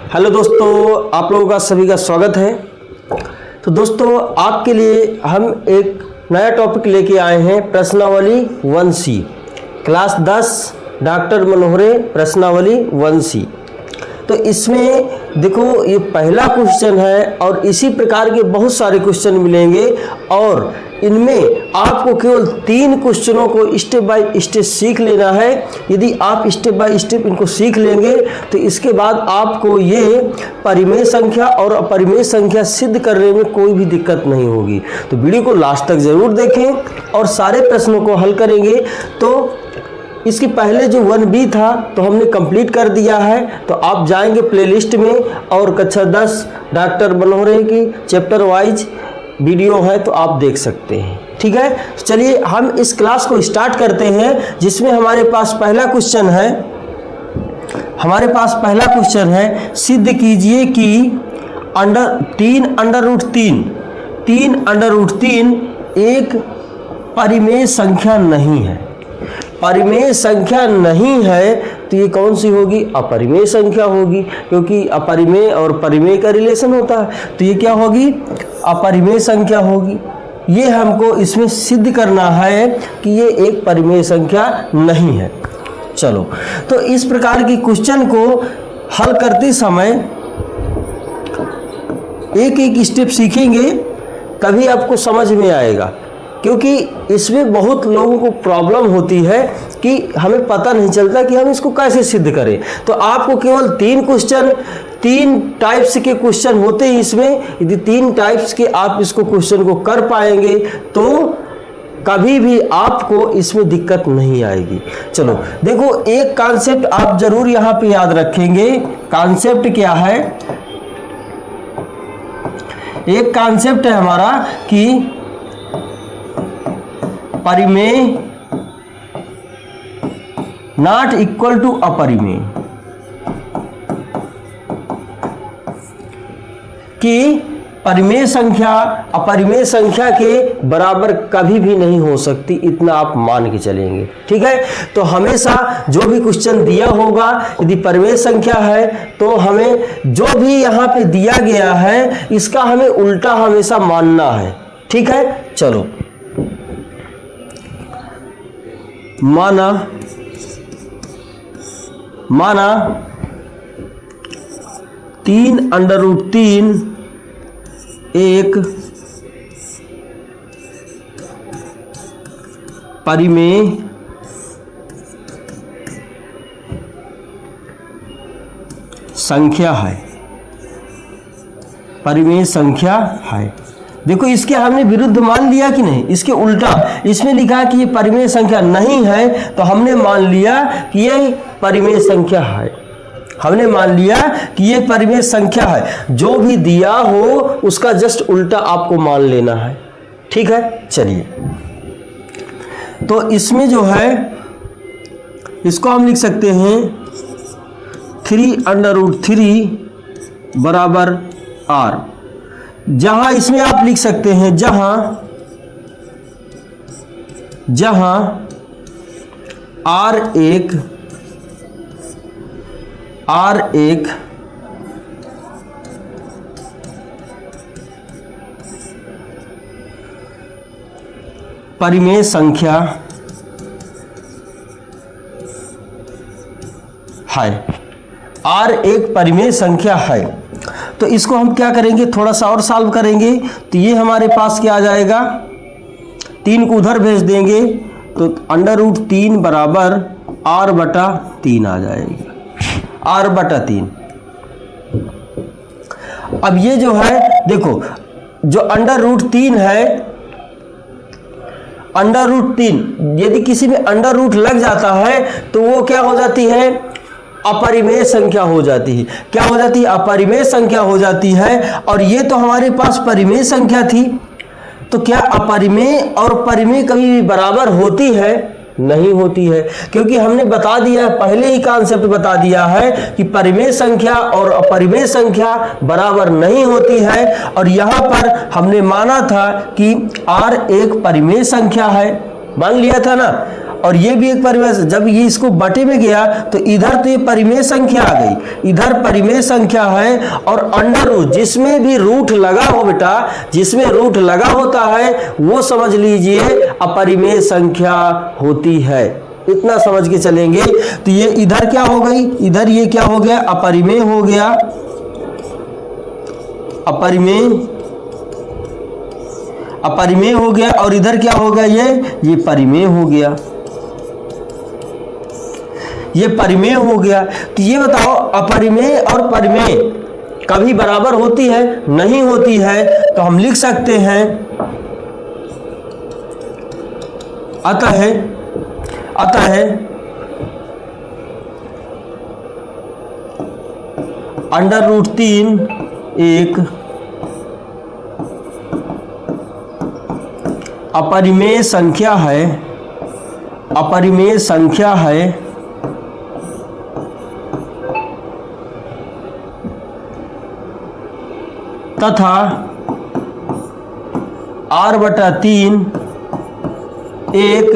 Hello दोस्तों, आप लोगों का सभी का स्वागत है। तो दोस्तों, आपके लिए हम एक नया टॉपिक लेके आए हैं, प्रश्नावली 1C, क्लास 10 डॉक्टर मनोहरे प्रश्नावली 1C। तो इसमें देखो, ये पहला क्वेश्चन है और इसी प्रकार के बहुत सारे क्वेश्चन मिलेंगे और इनमें आपको केवल 3 क्वेश्चनों को स्टेप बाय स्टेप सीख लेना है। यदि आप स्टेप बाय स्टेप इनको सीख लेंगे तो इसके बाद आपको ये परिमेय संख्या और अपरिमेय संख्या सिद्ध करने में कोई भी दिक्कत नहीं होगी। तो वीडियो को लास्ट तक जरूर देखें और सारे प्रश्नों को हल करेंगे। तो इसके पहले जो 1B था तो हमने कंप्लीट कर दिया है। तो आप जाएंगे प्लेलिस्ट में और कक्षा 10 डॉक्टर मनोहरे की चैप्टर वाइज वीडियो है तो आप देख सकते हैं। ठीक है, चलिए हम इस क्लास को स्टार्ट करते हैं, जिसमें हमारे पास पहला क्वेश्चन है, सिद्ध कीजिए कि 3√3 एक परिमेय संख्या नहीं है। परिमेय संख्या नहीं है तो ये कौन सी होगी? अपरिमेय संख्या होगी, क्योंकि अपरिमेय और परिमेय का रिलेशन होता है। तो ये क्या होगी? अपरिमेय संख्या होगी। ये हमको इसमें सिद्ध करना है कि ये एक परिमेय संख्या नहीं है। चलो, तो इस प्रकार की क्वेश्चन को हल करते समय एक एक स्टेप सीखेंगे तभी आपको समझ में आएगा, क्योंकि इसमें बहुत लोगों को प्रॉब्लम होती है कि हमें पता नहीं चलता कि हम इसको कैसे सिद्ध करें। तो आपको केवल 3 टाइप्स के क्वेश्चन होते हैं इसमें। यदि 3 टाइप्स के आप इसको क्वेश्चन को कर पाएंगे तो कभी भी आपको इसमें दिक्कत नहीं आएगी। चलो देखो, एक कॉन्सेप्ट आप जरूर यहाँ पे याद रखेंगे। कॉन्सेप्ट क्या है? एक कॉन्सेप्ट है हमारा कि परिमेय नॉट इक्वल टू अपरिमेय, कि परिमेय संख्या अपरिमेय संख्या के बराबर कभी भी नहीं हो सकती, इतना आप मान के चलेंगे। ठीक है, तो हमेशा जो भी क्वेश्चन दिया होगा, यदि परिमेय संख्या है तो हमें जो भी यहाँ पे दिया गया है इसका हमें उल्टा हमेशा मानना है। ठीक है, चलो माना 3√3 एक परिमेय संख्या है। परिमेय संख्या है। देखो, इसके हमने विरुद्ध मान लिया कि नहीं? इसके उल्टा इसमें लिखा है कि ये परिमेय संख्या नहीं है, तो हमने मान लिया कि ये परिमेय संख्या है। हमने मान लिया कि ये परिमेय संख्या है। जो भी दिया हो उसका जस्ट उल्टा आपको मान लेना है। ठीक है, चलिए तो इसमें जो है इसको हम लिख सकते हैं 3√3 बराबर r। जहां इसमें आप लिख सकते हैं जहां r एक परिमेय संख्या है। r एक परिमेय संख्या है। तो इसको हम क्या करेंगे, थोड़ा सा और सॉल्व करेंगे। तो ये हमारे पास क्या आ जाएगा, 3 को उधर भेज देंगे तो √3 बराबर r/3 आ जाएगा। r/3। अब ये जो है देखो, जो √3 है, √3 यदि किसी में अंडर लग जाता है तो वो क्या हो जाती है? अपरिमेय संख्या हो जाती है। क्या हो जाती है? अपरिमेय संख्या हो जाती है। और ये तो हमारे पास परिमेय संख्या थी, तो क्या अपरिमेय और परिमेय कभी भी बराबर होती है? नहीं होती है, क्योंकि हमने बता दिया, पहले ही कॉन्सेप्ट बता दिया है कि परिमेय संख्या और अपरिमेय संख्या बराबर नहीं होती है। और यहाँ पर हमने माना था कि r एक परिमेय संख्या है, मान लिया था ना। और ये भी एक परिमेय। जब ये इसको बटे में गया तो इधर तो ये परिमेय संख्या आ गई, इधर परिमेय संख्या है, और अंडर रूट जिसमें भी रूट लगा हो बेटा, जिसमें रूट लगा होता है वो समझ लीजिए अपरिमेय संख्या होती है। इतना समझ के चलेंगे। तो ये इधर क्या हो गई, इधर ये क्या हो गया, अपरिमेय हो गया, अपरिमेय हो गया, और इधर क्या हो गया, ये परिमेय हो गया, ये परिमेय हो गया। तो ये बताओ अपरिमेय और परिमेय कभी बराबर होती है? नहीं होती है। तो हम लिख सकते हैं अतः अंडर रूट 3 एक अपरिमेय संख्या है, अपरिमेय संख्या है, तथा r/3 एक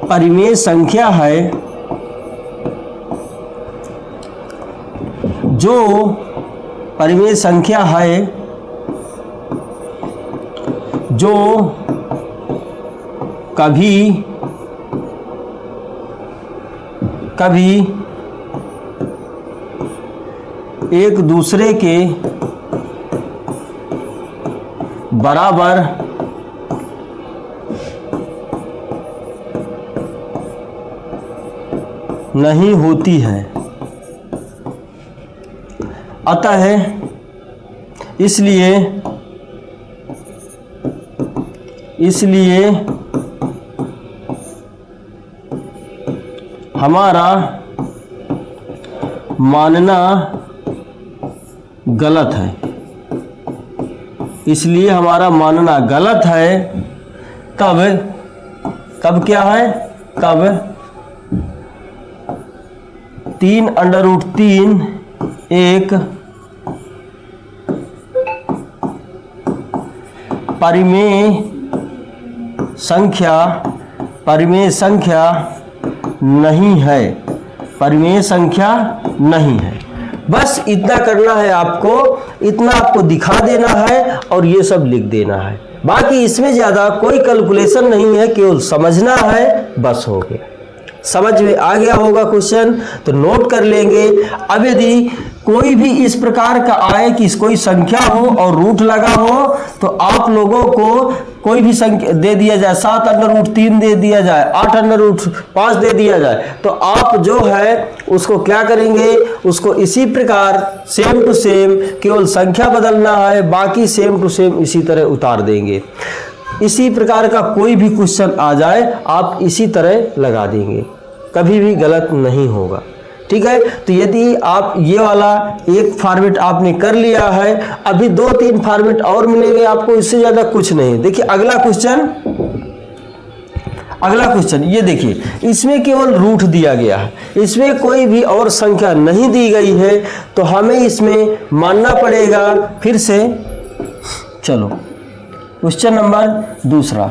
परिमेय संख्या है जो परिमेय संख्या है जो कभी एक दूसरे के बराबर नहीं होती है। अतः इसलिए हमारा मानना गलत है, इसलिए हमारा मानना गलत है। तब क्या है, तब 3√3 एक परिमेय संख्या नहीं है, परिमेय संख्या नहीं है। बस इतना करना है आपको, इतना आपको दिखा देना है और ये सब लिख देना है। बाकी इसमें ज़्यादा कोई कैलकुलेशन नहीं है, केवल समझना है, बस हो गया। समझ में आ गया होगा क्वेश्चन तो नोट कर लेंगे। अब यदि कोई भी इस प्रकार का आए कि कोई संख्या हो और रूट लगा हो तो आप लोगों को कोई भी संख्या दे दिया जाए, 7√3 दे दिया जाए, 8√5 दे दिया जाए, तो आप जो है उसको क्या करेंगे, उसको इसी प्रकार सेम टू सेम, केवल संख्या बदलना है, बाकी सेम टू सेम इसी तरह उतार देंगे। इसी प्रकार का कोई भी क्वेश्चन आ जाए आप इसी तरह लगा देंगे, कभी भी गलत नहीं होगा। ठीक है, तो यदि आप ये वाला एक फॉर्मेट आपने कर लिया है, अभी 2-3 फॉर्मेट और मिलेंगे आपको, इससे ज्यादा कुछ नहीं। देखिए अगला क्वेश्चन ये देखिए, इसमें केवल रूट दिया गया है, इसमें कोई भी और संख्या नहीं दी गई है, तो हमें इसमें मानना पड़ेगा फिर से। चलो क्वेश्चन नंबर दूसरा,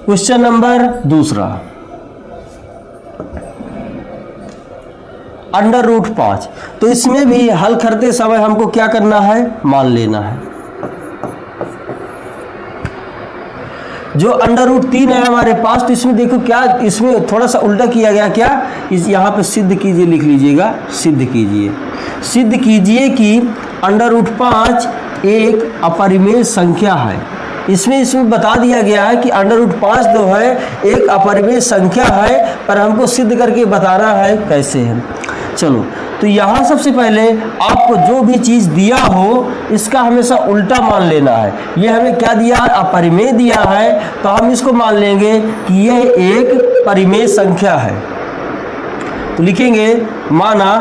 क्वेश्चन नंबर दूसरा, √5। तो इसमें भी हल करते समय हमको क्या करना है, मान लेना है। जो √3 है हमारे पास, तो इसमें देखो क्या, इसमें थोड़ा सा उल्टा किया गया। क्या, इस यहाँ पे सिद्ध कीजिए, लिख लीजिएगा, सिद्ध कीजिए कि √5 एक अपरिमेय संख्या है। इसमें बता दिया गया है कि √5 जो है एक अपरिमेय संख्या है, पर हमको सिद्ध करके बताना है कैसे है। चलो, तो यहाँ सबसे पहले आपको जो भी चीज़ दिया हो इसका हमेशा उल्टा मान लेना है। ये हमें क्या दिया है, अपरिमेय दिया है, तो हम इसको मान लेंगे कि यह एक परिमेय संख्या है। तो लिखेंगे माना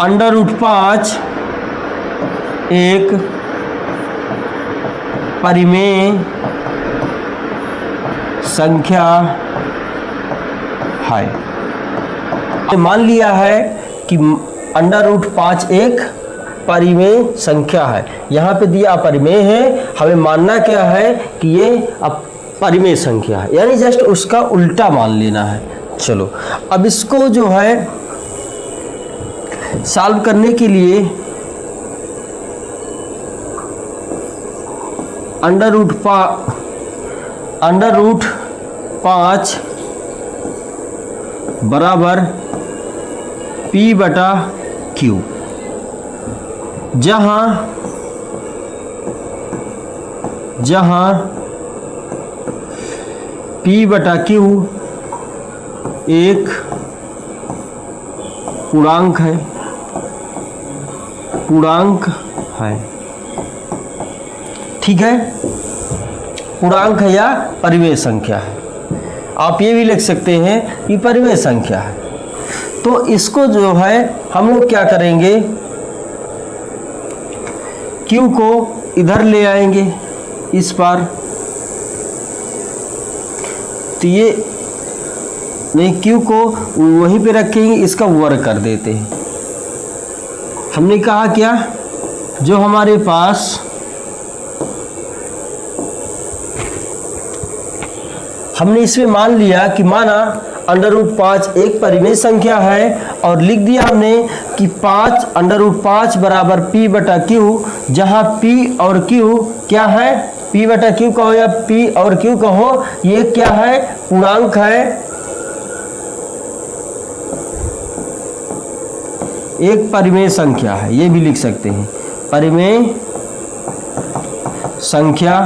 √5 एक परिमेय संख्या है। मान लिया है कि √5 एक परिमेय संख्या है। यहाँ पे दिया अपरिमेय है, हमें मानना क्या है कि ये परिमेय संख्या है, यानी जस्ट उसका उल्टा मान लेना है। चलो अब इसको जो है सॉल्व करने के लिए √5 बराबर P/Q, जहां P/Q एक पूर्णांक है, ठीक है, पूर्णांक है या परिमेय संख्या है। आप ये भी लिख सकते हैं कि परिमेय संख्या है। तो इसको जो है हम लोग क्या करेंगे, Q को इधर ले आएंगे इस पार, तो ये नहीं, Q को वहीं पे रखेंगे, इसका वर्ग कर देते हैं। हमने कहा क्या, जो हमारे पास हमने इसमें मान लिया कि माना √5 एक परिमेय संख्या है और लिख दिया हमने कि √5 बराबर P/Q, जहां P और Q क्या है, P/Q कहो या P और Q कहो, ये क्या है, पूर्णांक है, एक परिमेय संख्या है, ये भी लिख सकते हैं, परिमेय संख्या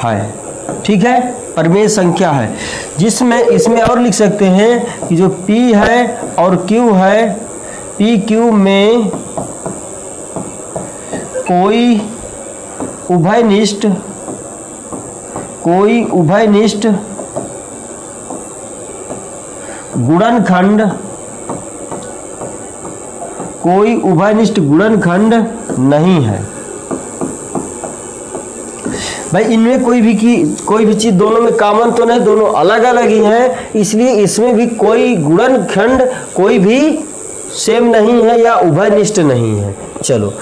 है, ठीक है, परिमेय संख्या है। जिसमें इसमें और लिख सकते हैं कि जो P है और Q है, PQ में कोई उभयनिष्ठ गुणनखंड नहीं है। भाई इनमें कोई भी चीज दोनों में कॉमन तो नहीं, दोनों अलग अलग ही हैं, इसलिए इसमें भी कोई गुणनखंड कोई भी सेम नहीं है या उभयनिष्ठ नहीं है। चलो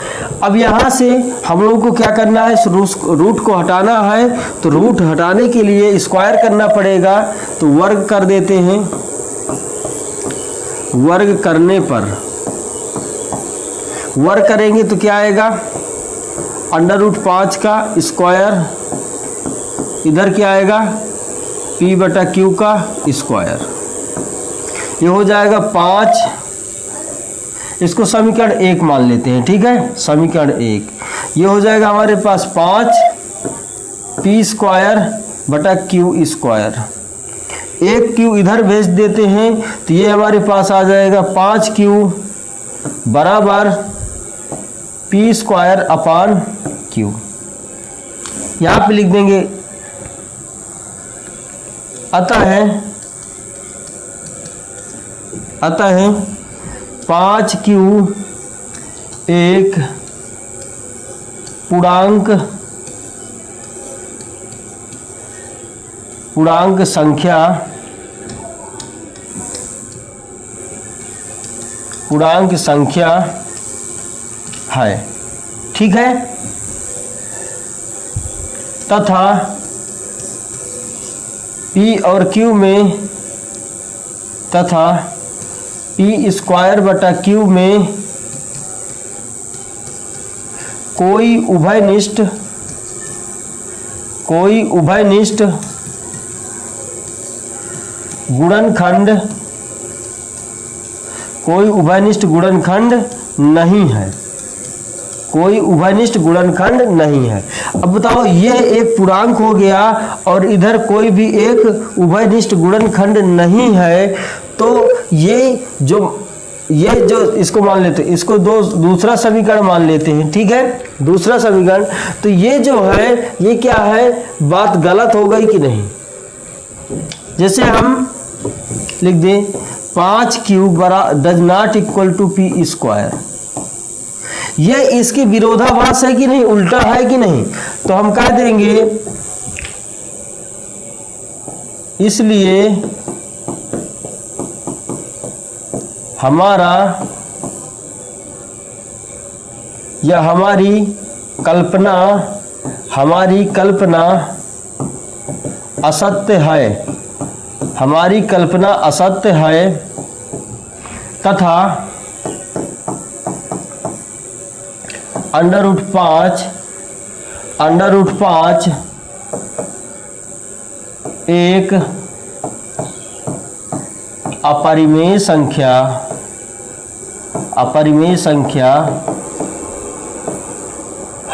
अब यहाँ से हम लोगों को क्या करना है, रूट को हटाना है, तो रूट हटाने के लिए स्क्वायर करना पड़ेगा, तो वर्ग कर देते हैं। वर्ग करने पर वर्ग करेंगे तो क्या आएगा, √5 का स्क्वायर, इधर क्या आएगा, P/Q का स्क्वायर, ये हो जाएगा 5। इसको समीकरण 1 मान लेते हैं, ठीक है, समीकरण 1, ये हो जाएगा हमारे पास 5P²/Q²। एक Q इधर भेज देते हैं तो ये हमारे पास आ जाएगा 5Q बराबर P²/Q। यहाँ पे लिख देंगे, अतः 5Q एक पूर्णांक संख्या है, ठीक है, तथा P और Q में P²/Q में कोई उभयनिष्ठ गुणनखंड नहीं है, कोई उभयनिष्ठ गुणनखंड नहीं है। अब बताओ, ये एक पूर्णांक हो गया और इधर कोई भी एक उभयनिष्ठ गुणनखंड नहीं है, तो ये जो इसको मान लेते हैं, इसको दूसरा समीकरण मान लेते हैं, ठीक है, दूसरा समीकरण। तो ये जो है, ये क्या है, बात गलत हो गई कि नहीं। जैसे हम लिख दें 5Q does not equal to P², ये इसके विरोधाभास है कि नहीं, उल्टा है कि नहीं, तो हम कह देंगे हमारा या हमारी कल्पना असत्य है, हमारी कल्पना असत्य है तथा √5 एक अपरिमेय संख्या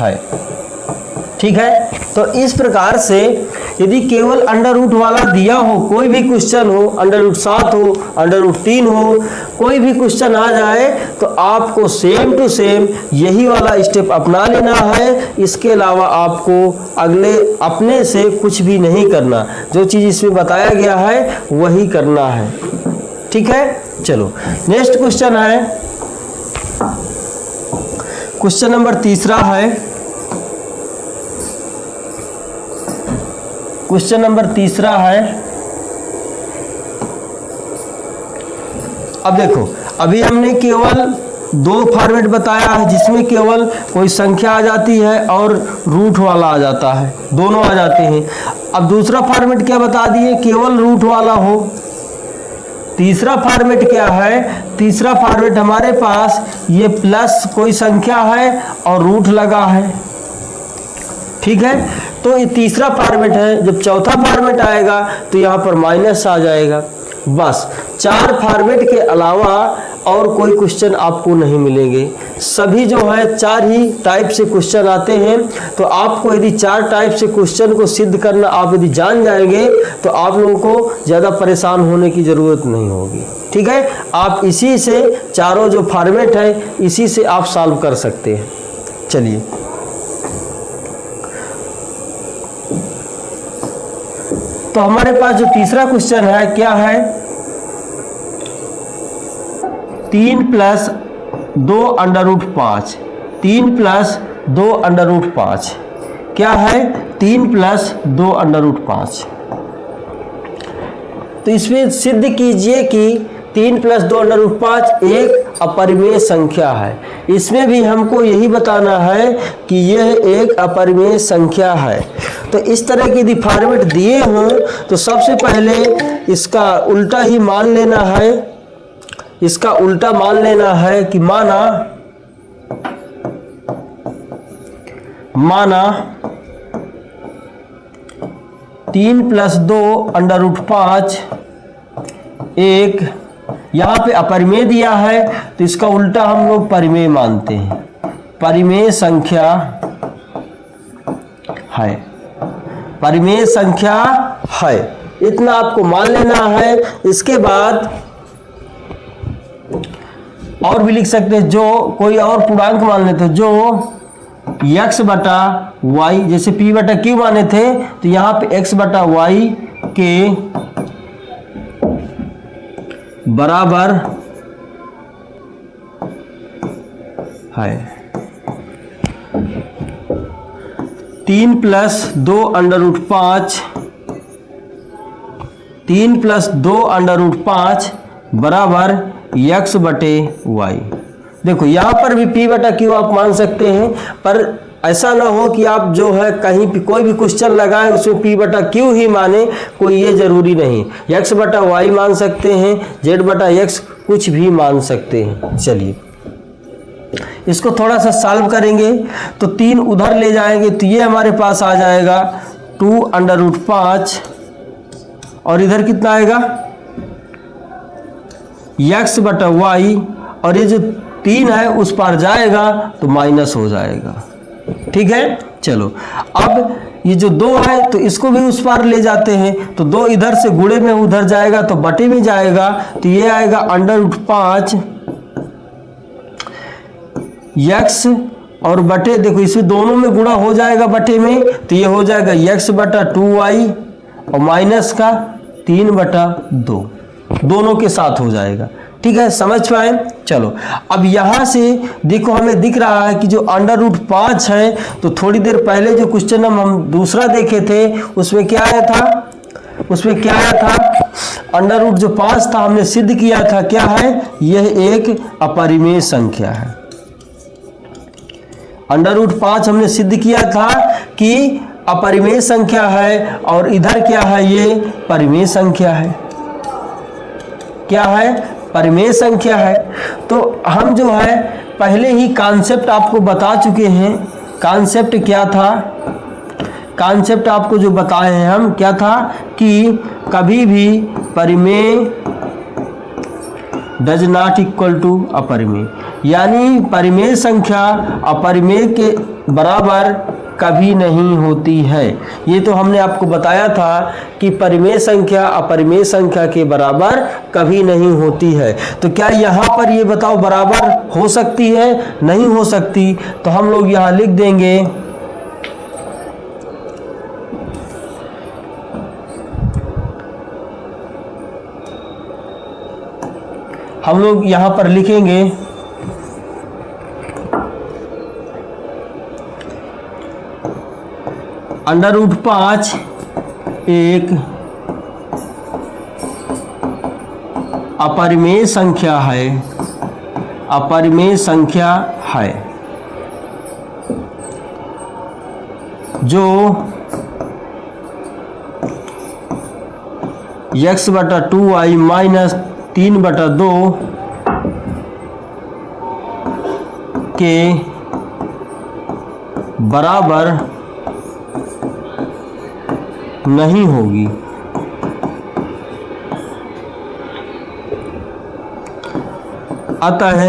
है। ठीक है, तो इस प्रकार से यदि केवल √ वाला दिया हो, कोई भी क्वेश्चन हो, √7 हो, √3 हो, कोई भी क्वेश्चन आ जाए तो आपको सेम टू सेम यही वाला स्टेप अपना लेना है। इसके अलावा आपको अगले अपने से कुछ भी नहीं करना, जो चीज़ इसमें बताया गया है वही करना है। ठीक है, चलो नेक्स्ट क्वेश्चन है, क्वेश्चन नंबर 3 है। क्वेश्चन नंबर 3 है। अब देखो, अभी हमने केवल 2 फॉर्मेट बताया है जिसमें केवल कोई संख्या आ जाती है और रूट वाला आ जाता है, दोनों आ जाते हैं। अब दूसरा फॉर्मेट क्या बता दिए, केवल रूट वाला हो। तीसरा फॉर्मेट क्या है, तीसरा फॉर्मेट हमारे पास ये प्लस कोई संख्या है और रूट लगा है। ठीक है, तो ये तीसरा फॉर्मेट है। जब चौथा फॉर्मेट आएगा तो यहाँ पर माइनस आ जाएगा। बस 4 फॉर्मेट के अलावा और कोई क्वेश्चन आपको नहीं मिलेंगे। सभी जो है 4 ही टाइप से क्वेश्चन आते हैं। तो आपको यदि 4 टाइप से क्वेश्चन को सिद्ध करना आप यदि जान जाएंगे तो आप लोगों को ज़्यादा परेशान होने की ज़रूरत नहीं होगी। ठीक है, आप इसी से चारों जो फॉर्मेट है इसी से आप सॉल्व कर सकते हैं। चलिए, तो हमारे पास जो तीसरा क्वेश्चन है क्या है, 3 + 2 √5। 3 + 2 √5 क्या है, 3 + 2 √5। तो इसमें सिद्ध कीजिए कि 3 + 2 √5 एक अपरिमेय संख्या है। इसमें भी हमको यही बताना है कि यह एक अपरिमेय संख्या है। तो इस तरह की यदि फॉर्मेट दिए हों तो सबसे पहले इसका उल्टा ही मान लेना है। इसका उल्टा मान लेना है कि माना 3 + 2 √5 एक, यहाँ पे अपरिमेय दिया है तो इसका उल्टा हम लोग परिमेय मानते हैं, परिमेय संख्या है, परिमेय संख्या है। इतना आपको मान लेना है। इसके बाद और भी लिख सकते हैं, जो कोई और पूर्णांक मान लेते हैं, जो x/y, जैसे p/q माने थे तो यहाँ पे x/y के बराबर है। 3 + 2 √5, 3 + 2 √5 बराबर x/y। देखो यहाँ पर भी p/q आप मान सकते हैं, पर ऐसा ना हो कि आप जो है कहीं भी कोई भी क्वेश्चन लगाएं उसमें p/q ही माने, कोई ये जरूरी नहीं। x/y मान सकते हैं, z/x कुछ भी मान सकते हैं। चलिए इसको थोड़ा सा सॉल्व करेंगे तो 3 उधर ले जाएंगे तो ये हमारे पास आ जाएगा 2 √5 और इधर कितना आएगा x/y, और ये जो 3 है उस पार जाएगा तो माइनस हो जाएगा। ठीक है, चलो अब ये जो 2 है तो इसको भी उस पार ले जाते हैं तो 2 इधर से गुणे में उधर जाएगा तो बटे में जाएगा, तो ये आएगा √5 x और बटे, देखो इसमें दोनों में गुणा हो जाएगा बटे में, तो ये हो जाएगा x/2y और माइनस का 3/2, दोनों के साथ हो जाएगा। ठीक है, समझ पाए। चलो अब यहाँ से देखो हमें दिख रहा है कि जो √5 है, तो थोड़ी देर पहले जो क्वेश्चन हम दूसरा देखे थे उसमें क्या आया था, उसमें क्या आया था, अंडर रूट जो 5 था हमने सिद्ध किया था क्या है, यह एक अपरिमेय संख्या है। अंडर रूट 5 हमने सिद्ध किया था कि अपरिमेय संख्या है, और इधर क्या है, ये परिमेय संख्या है। क्या है, परिमेय संख्या है। तो हम जो है पहले ही कॉन्सेप्ट आपको बता चुके हैं। कॉन्सेप्ट क्या था, कॉन्सेप्ट आपको जो बताए हैं हम, क्या था कि कभी भी परिमेय डज नॉट इक्वल टू अपरिमेय, यानी परिमेय संख्या अपरिमेय के बराबर कभी नहीं होती है। ये तो हमने आपको बताया था कि परिमेय संख्या अपरिमेय संख्या के बराबर कभी नहीं होती है। तो क्या यहाँ पर ये बताओ बराबर हो सकती है, नहीं हो सकती। तो हम लोग यहाँ लिख देंगे हम लोग यहाँ पर लिखेंगे अंडर रूट 5 एक अपरिमेय संख्या है, अपरिमेय संख्या है जो x/2y माइनस 3/2 के बराबर नहीं होगी। अतः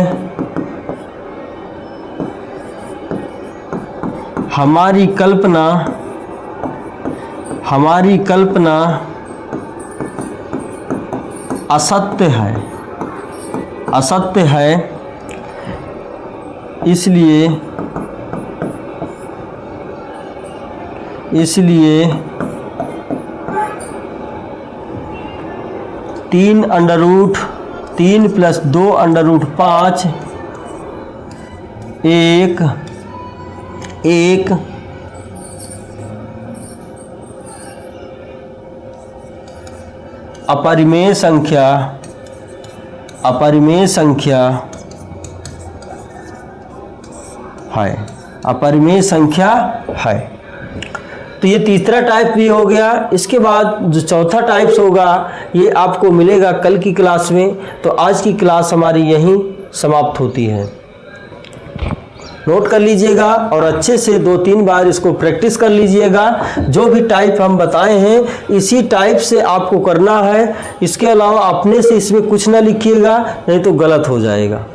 हमारी कल्पना असत्य है, असत्य है। इसलिए 3 + 2√5 एक अपरिमेय संख्या है, अपरिमेय संख्या है। तो ये तीसरा टाइप भी हो गया। इसके बाद जो चौथा टाइप्स होगा ये आपको मिलेगा कल की क्लास में। तो आज की क्लास हमारी यहीं समाप्त होती है। नोट कर लीजिएगा और अच्छे से 2-3 बार इसको प्रैक्टिस कर लीजिएगा। जो भी टाइप हम बताए हैं इसी टाइप से आपको करना है। इसके अलावा अपने से इसमें कुछ ना लिखिएगा, नहीं तो गलत हो जाएगा।